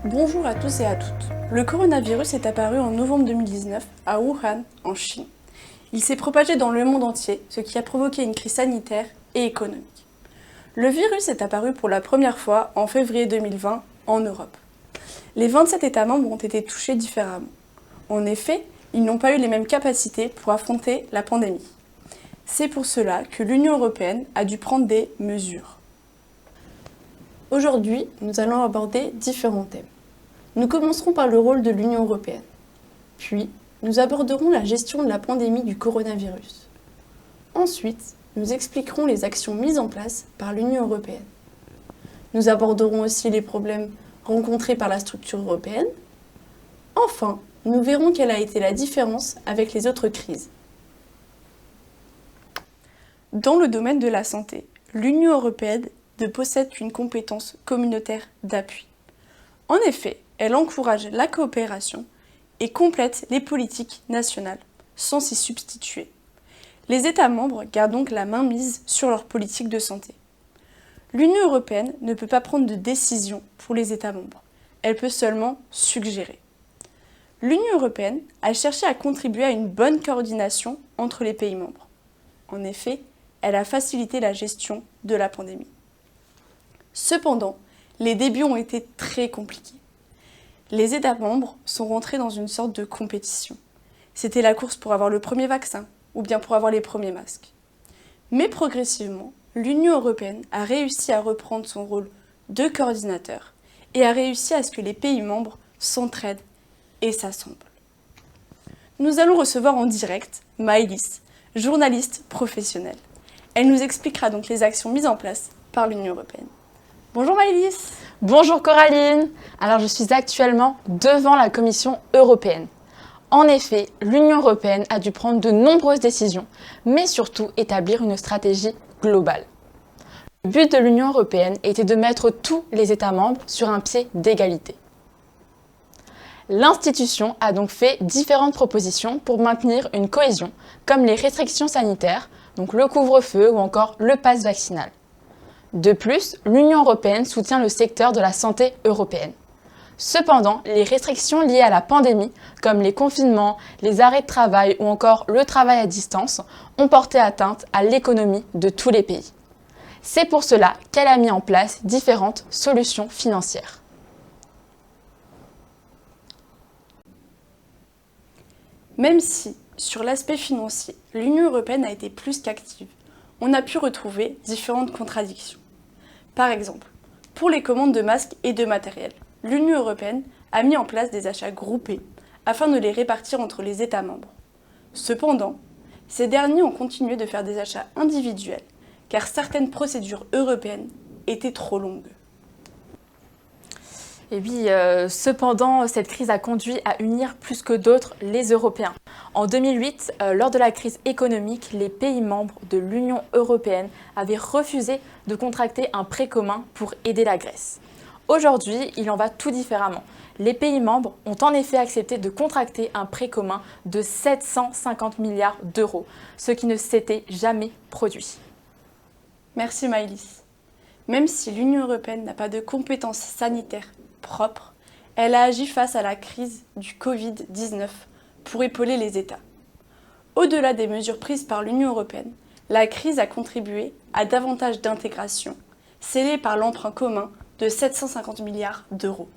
Bonjour à tous et à toutes. Le coronavirus est apparu en novembre 2019 à Wuhan, en Chine. Il s'est propagé dans le monde entier, ce qui a provoqué une crise sanitaire et économique. Le virus est apparu pour la première fois en février 2020 en Europe. Les 27 États membres ont été touchés différemment. En effet, ils n'ont pas eu les mêmes capacités pour affronter la pandémie. C'est pour cela que l'Union européenne a dû prendre des mesures. Aujourd'hui, nous allons aborder différents thèmes. Nous commencerons par le rôle de l'Union européenne. Puis, nous aborderons la gestion de la pandémie du coronavirus. Ensuite, nous expliquerons les actions mises en place par l'Union européenne. Nous aborderons aussi les problèmes rencontrés par la structure européenne. Enfin, nous verrons quelle a été la différence avec les autres crises. Dans le domaine de la santé, l'Union européenne possède une compétence communautaire d'appui. En effet, elle encourage la coopération et complète les politiques nationales, sans s'y substituer. Les États membres gardent donc la main mise sur leur politique de santé. L'Union européenne ne peut pas prendre de décision pour les États membres, elle peut seulement suggérer. L'Union européenne a cherché à contribuer à une bonne coordination entre les pays membres. En effet, elle a facilité la gestion de la pandémie. Cependant, les débuts ont été très compliqués. Les États membres sont rentrés dans une sorte de compétition. C'était la course pour avoir le premier vaccin ou bien pour avoir les premiers masques. Mais progressivement, l'Union européenne a réussi à reprendre son rôle de coordinateur et a réussi à ce que les pays membres s'entraident et s'assemblent. Nous allons recevoir en direct Maëlys, journaliste professionnelle. Elle nous expliquera donc les actions mises en place par l'Union européenne. Bonjour Maëlys. Bonjour Coraline. Alors je suis actuellement devant la Commission européenne. En effet, l'Union européenne a dû prendre de nombreuses décisions, mais surtout établir une stratégie globale. Le but de l'Union européenne était de mettre tous les États membres sur un pied d'égalité. L'institution a donc fait différentes propositions pour maintenir une cohésion, comme les restrictions sanitaires, donc le couvre-feu ou encore le pass vaccinal. De plus, l'Union européenne soutient le secteur de la santé européenne. Cependant, les restrictions liées à la pandémie, comme les confinements, les arrêts de travail ou encore le travail à distance, ont porté atteinte à l'économie de tous les pays. C'est pour cela qu'elle a mis en place différentes solutions financières. Même si, sur l'aspect financier, l'Union européenne a été plus qu'active, on a pu retrouver différentes contradictions. Par exemple, pour les commandes de masques et de matériel, l'Union européenne a mis en place des achats groupés afin de les répartir entre les États membres. Cependant, ces derniers ont continué de faire des achats individuels car certaines procédures européennes étaient trop longues. Et oui, cependant, cette crise a conduit à unir plus que d'autres les Européens. En 2008, lors de la crise économique, les pays membres de l'Union européenne avaient refusé de contracter un prêt commun pour aider la Grèce. Aujourd'hui, il en va tout différemment. Les pays membres ont en effet accepté de contracter un prêt commun de 750 milliards d'euros, ce qui ne s'était jamais produit. Merci Maëlys. Même si l'Union européenne n'a pas de compétences sanitaires propres, elle a agi face à la crise du Covid-19 pour épauler les États. Au-delà des mesures prises par l'Union européenne, la crise a contribué à davantage d'intégration, scellée par l'emprunt commun de 750 milliards d'euros.